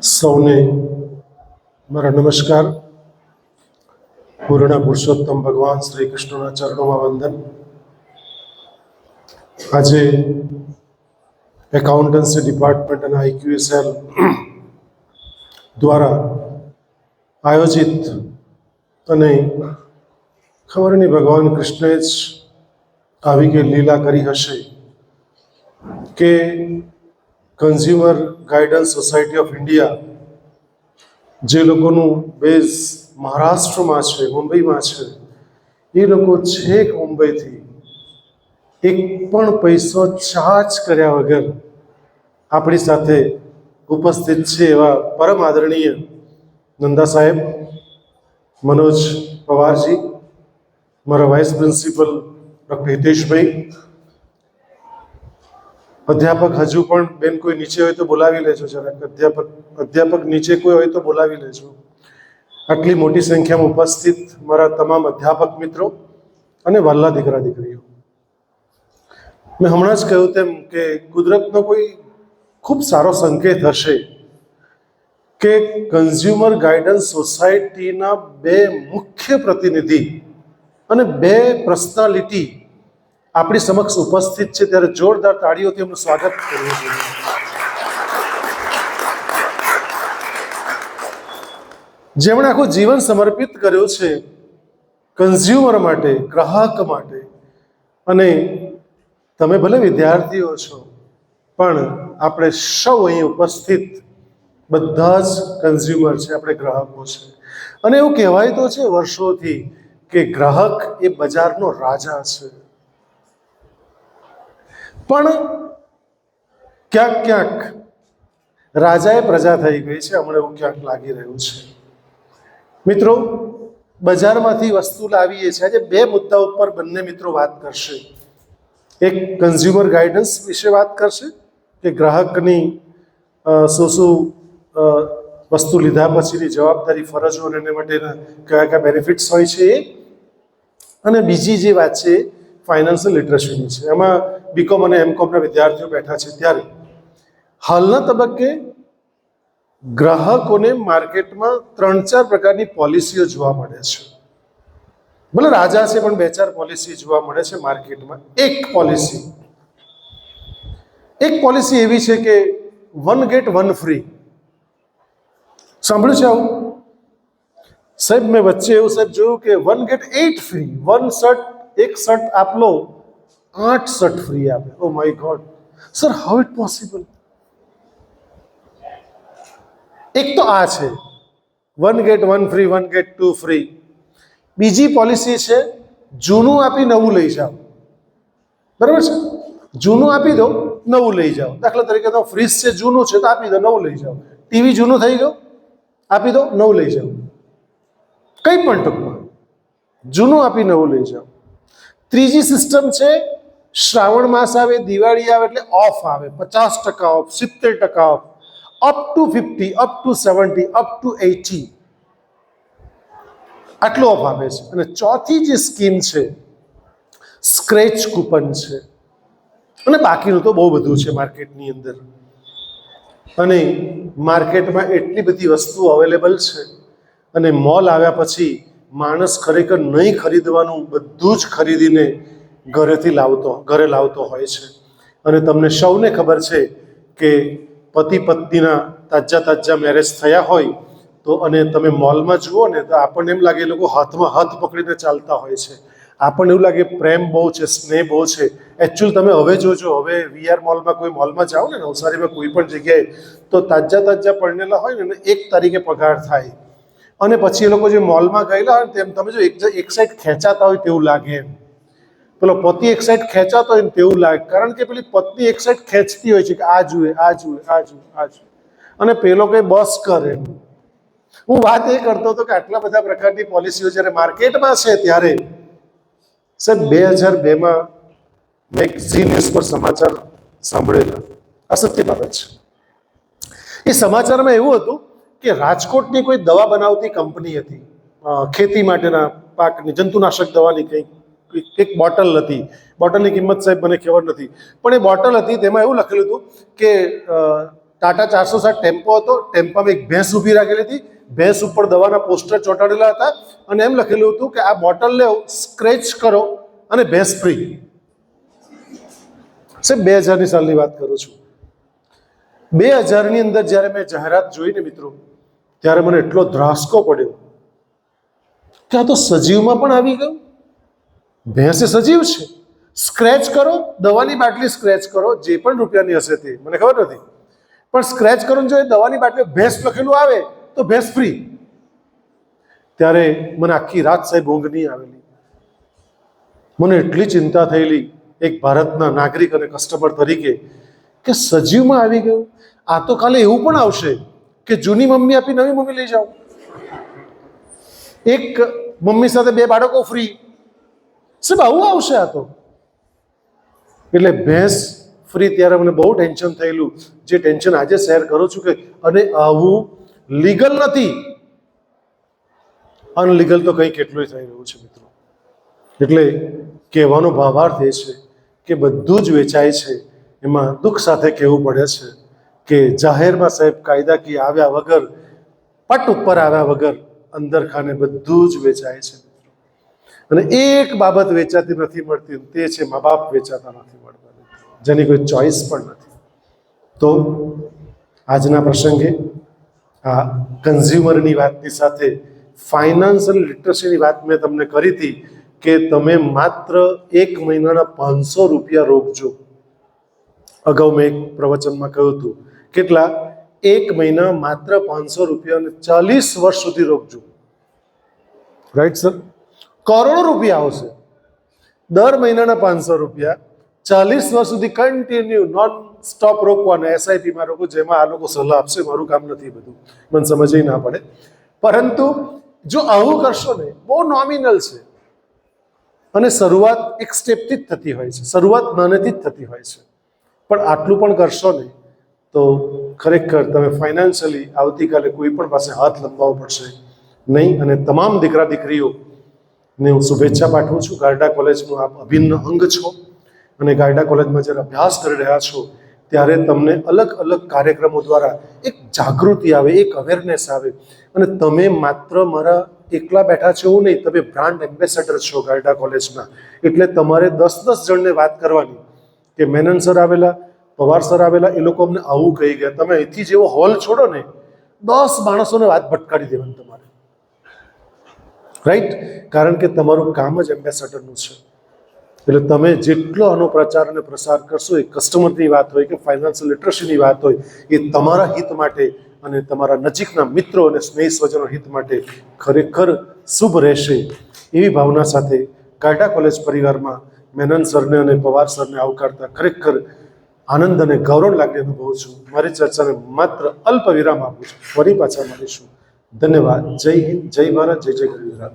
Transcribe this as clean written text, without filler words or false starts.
સૌને મારા નમસ્કાર. પૂર્ણ પુરુષોત્તમ ભગવાન શ્રી કૃષ્ણના ચરણોમાં વંદન. આજે એકાઉન્ટન્સી ડિપાર્ટમેન્ટ અને IQSL દ્વારા આયોજિત અને ખબર નહીં ભગવાન કૃષ્ણએ જ આવી કે લીલા કરી હશે કે consumer guidance society of India, જે લોકોનું બેઝ મહારાષ્ટ્રમાં છે, મુંબઈમાં છે, એ લોકો છેક મુંબઈથી એક પણ પૈસો ચાર્જ કર્યા વગર આપણી સાથે ઉપસ્થિત છે એવા પરમ આદરણીય નંદા સાહેબ, મનોજ પવારજી, મારા વાઇસ પ્રિન્સિપલ ડૉક્ટર હિતેશભાઈ, અધ્યાપક હજુ પણ બેન કોઈ નીચે હોય તો બોલાવી લેજો જરાક. અધ્યાપક નીચે કોઈ હોય તો બોલાવી લેજો. આટલી મોટી સંખ્યામાં ઉપસ્થિત મારા તમામ અધ્યાપક મિત્રો અને વહાલા દીકરા દીકરીઓ, મેં હમણાં જ કહ્યું તેમ કે કુદરતનો કોઈ ખૂબ સારો સંકેત હશે કે કન્ઝ્યુમર ગાઈડન્સ સોસાયટીના બે મુખ્ય પ્રતિનિધિ અને બે પર્સનાલિટી આપણી સમક્ષ ઉપસ્થિત છે, ત્યારે જોરદાર તાળીઓથી એમનું સ્વાગત કરવું જોઈએ. જેમણે આખું જીવન સમર્પિત કર્યું છે કન્ઝ્યુમર માટે, ગ્રાહક માટે. અને તમે ભલે વિદ્યાર્થીઓ છો, પણ આપણે સૌ અહીં ઉપસ્થિત બધા જ કન્ઝ્યુમર છે, આપણે ગ્રાહકો છે. અને એવું કહેવાય તો છે વર્ષોથી કે ગ્રાહક એ બજારનો રાજા છે, પણ ક્યાંક ક્યાંક રાજાએ પ્રજા થઈ ગઈ છે, હમણાં એવું ક્યાંક લાગી રહ્યું છે. મિત્રો, બજારમાંથી વસ્તુ લાવીએ છીએ. આજે બે મુદ્દા ઉપર બંને મિત્રો વાત કરશે. એક કન્ઝ્યુમર ગાઈડન્સ વિશે વાત કરશે કે ગ્રાહકની શું શું વસ્તુ લીધા પછીની જવાબદારી, ફરજો અને એને માટેના કયા કયા બેનિફિટ્સ હોય છે એ. અને બીજી જે વાત છે ફાઇનાન્શિયલ લિટરસીની છે. એમાં BCom અને MComના વિદ્યાર્થીઓ બેઠા છે. ત્યારે હાલના તબક્કે ગ્રાહકોને માર્કેટમાં 3-4 પ્રકારની પોલિસીઓ જોવા મળે છે. ભલે રાજા છે પણ 2-4 પોલિસી જોવા મળે છે માર્કેટમાં. એક પોલિસી એવી છે કે 1 get 1 free. સાંભળ્યું છે આવું સાહેબ? મેં વચ્ચે એવું સાહેબ જોયું કે 1 get 8 free. એક શર્ટ આપ લો, 8 શર્ટ ફ્રી આપે. Oh my God sir, how it possible? એક તો આ છે 1 get 1 free, 1 get 2 free. બીજી પોલિસી છે જૂનું આપી નવું લઈ જાઓ. બરાબર છે? જૂનું આપી દો, નવું લઈ જાઓ. દાખલા તરીકે તો ફ્રીજ છે, જૂનું છે તો આપી દો, નવું લઈ જાઓ. ટીવી જૂનું થઈ ગયું, આપી દો, નવું લઈ જાઓ. કંઈ પણ ટૂંકમાં જૂનું આપી નવું લઈ જાઓ. ત્રીજી સિસ્ટમ છે શ્રાવણ માસ આવે, દિવાળી આવે એટલે ઓફ આવે. 50% of, 70% of, up to 50, up to 70, up to 80, આટલું ઓફ આપે છે. અને ચોથી જે સ્કીમ છે સ્ક્રેચ કૂપન છે. અને બાકીનું તો બહુ બધું છે માર્કેટની અંદર. અને માર્કેટમાં એટલી બધી વસ્તુઓ અવેલેબલ છે, અને મોલ આવ્યા પછી માણસ ખરેખર નહીં ખરીદવાનું બધું જ ખરીદીને ઘરે લાવતો હોય છે. અને તમને સૌને ખબર છે કે પતિ પત્નીના તાજા મેરેજ થયા હોય તો અને તમે મોલમાં જુઓ ને તો આપણને એમ લાગે એ લોકો હાથમાં હાથ પકડીને ચાલતા હોય છે. આપણને એવું લાગે પ્રેમ બહુ છે, સ્નેહ બહુ છે. એકચ્યુઅલ તમે હવે જોજો, હવે VR મોલમાં કોઈ મોલમાં જાઓ ને, નવસારીમાં કોઈ પણ જગ્યાએ, તો તાજા પરણેલા હોય ને 1 તારીખે પગાર થાય. અને પછી એ લોકો જે મોલમાં ગયેલા હોય તેમ તમે જો એક સાઈડ ખેંચાતા હોય તેવું લાગે. એમ પેલો પતિ એક સાઈડ ખેંચાતો હોય ને તેવું લાગે, કારણ કે પેલી પત્ની એક સાઈડ ખેંચતી હોય છે કે આ જુએ, આ જુએ, આ જુએ, આ જુએ, અને પેલો કંઈ બસ કરે. હું વાત એ કરતો હતો કે આટલા બધા પ્રકારની પોલિસીઓ જ્યારે માર્કેટમાં છે, ત્યારે સાહેબ 2002માં મેં એક ઝી ન્યૂઝ પર સમાચાર સાંભળેલા. અસત્ય બાબત છે. એ સમાચારમાં એવું હતું કે રાજકોટની કોઈ દવા બનાવતી કંપની હતી, ખેતી માટેના પાકની જંતુનાશક દવાની એક બોટલ હતી. બોટલની કિંમત સાહેબ મને ખબર નથી, પણ એ બોટલ હતી, તેમાં એવું લખેલું હતું કે ટાટા 407 ટેમ્પો હતો, ટેમ્પામાં એક ભેંસ ઊભી રાખેલી હતી, ભેંસ ઉપર દવાના પોસ્ટર ચોંટાડેલા હતા અને એમ લખેલું હતું કે આ બોટલ લેવ, સ્ક્રેચ કરો અને ભેંસ ફ્રી. 2000ની સાલની વાત કરું છું. 2000ની અંદર જ્યારે મેં જાહેરાત જોઈ ને મિત્રો, ત્યારે મને એટલો ધ્રાસકો પડ્યો કે આ તો સજીવમાં પણ આવી ગયું. ભેંસ એ સજીવ છે. સ્ક્રેચ કરો, દવાની બાટલી સ્ક્રેચ કરો, જે પણ રૂપિયાની હશે તે મને ખબર નથી, પણ સ્ક્રેચ કરો જો એ દવાની બાટલી ભેંસ લખેલું આવે તો ભેંસ ફ્રી. ત્યારે મને આખી રાત સાહેબ ઊંઘ નહીં આવેલી. મને એટલી ચિંતા થયેલી એક ભારતના નાગરિક અને કસ્ટમર તરીકે કે સજીવમાં આવી ગયું. આ તો કાલે એવું પણ આવશે કે જૂની મમ્મી આપી નવી મમ્મી લઈ જાઓ, એક મમ્મી સાથે 2 બાળકો ફ્રી. સાહેબ આવું આવશે આ તો. એટલે ભેંસ ફ્રી ત્યારે મને બહુ ટેન્શન થયેલું, જે ટેન્શન આજે શેર કરું છું કે અને આવું લીગલ નથી, અનલીગલ તો કંઈ કેટલું થઈ રહ્યું છે મિત્રો. એટલે કહેવાનો ભાવાર્થ એ છે કે બધું જ વેચાય છે. એમાં દુઃખ સાથે કહેવું પડે છે કે જાહેરમાં સાહેબ કાયદાકીય આવ્યા વગર, પટ ઉપર આવ્યા વગર અંદર ખાને બધું જ વેચાય છે. અને એક બાબત વેચાતી નથી મળતી, તે છે મા બાપ વેચાતા નથી મળતા, જેની કોઈ ચોઈસ પણ નથી. તો આજના પ્રસંગે આ કન્ઝ્યુમરની વાતની સાથે ફાઇનાન્શિયલ લિટરસીની વાત મેં તમને કરી હતી કે તમે માત્ર 1 મહિનાના 500 રૂપિયા રોકજો. અગાઉ મેં એક પ્રવચનમાં કહ્યું હતું કેટલા, 1 મહિના માત્ર 500 રૂપિયા અને 40 વર્ષ સુધી રોકજો. Right sir? કરોડો રૂપિયા આવશે. દર મહિનાના 500 રૂપિયા 40 વર્ષ સુધી કન્ટિન્યુ નોન સ્ટોપ રોકવાના. એસઆઈપીમાં રોકો, જેમાં આ લોકો સલાહ આપશે, મારું કામ નથી બધું, મને સમજ ના પડે. પરંતુ જો આવું કરશો ને, બહુ નોમિનલ છે અને શરૂઆત એક સ્ટેપથી જ થતી હોય છે, શરૂઆત નાનેથી જ થતી હોય છે. પણ આટલું પણ કરશો ને તો ખરેખર તમે ફાઇનાન્શિયલી આવતીકાલે કોઈ પણ પાસે હાથ લંબાવવો પડશે નહીં. અને તમામ દીકરા દીકરીઓને હું શુભેચ્છા પાઠવું છું. ગારડા કોલેજનું આપ અભિન્ન અંગ છો અને ગારડા કોલેજમાં જ્યારે અભ્યાસ કરી રહ્યા છો ત્યારે તમને અલગ અલગ કાર્યક્રમો દ્વારા એક જાગૃતિ આવે, એક અવેરનેસ આવે અને તમે માત્ર મારા એકલા બેઠા છો એવું નહીં, તમે બ્રાન્ડ એમ્બેસેડર છો ગારડા કોલેજના. એટલે તમારે 10-10 જણને વાત કરવાની કે મેનન સર આવેલા, પવાર સર આવેલા, એ લોકો અમને આવું કહી ગયા. તમે અહીંથી જેવો હોલ છોડો ને, 10 માણસોને વાત ભટકાડી દેવાની તમારે. રાઈટ? કારણ કે તમારું કામ જ એમ્બેસેડરનું છે. એટલે તમે જેટલો આનો પ્રચાર અને પ્રસાર કરશો, એ કસ્ટમરની વાત હોય કે ફાઇનાન્શિયલ લિટરસીની વાત હોય, એ તમારા હિત માટે અને તમારા નજીકના મિત્રો અને સ્નેહી સ્વજનો હિત માટે ખરેખર શુભ રહેશે. એવી ભાવના સાથે ગારડા કોલેજ પરિવારમાં મેનન સરને અને પવાર સરને આવકારતા ખરેખર આનંદ અને ગૌરવ લાગણી અનુભવું છું. મારી ચર્ચાને માત્ર અલ્પ વિરામ આપું છું. ફરી પાછા મળીશું. ધન્યવાદ. જય હિન્દ, જય ભારત, જય જય ગુજરાત.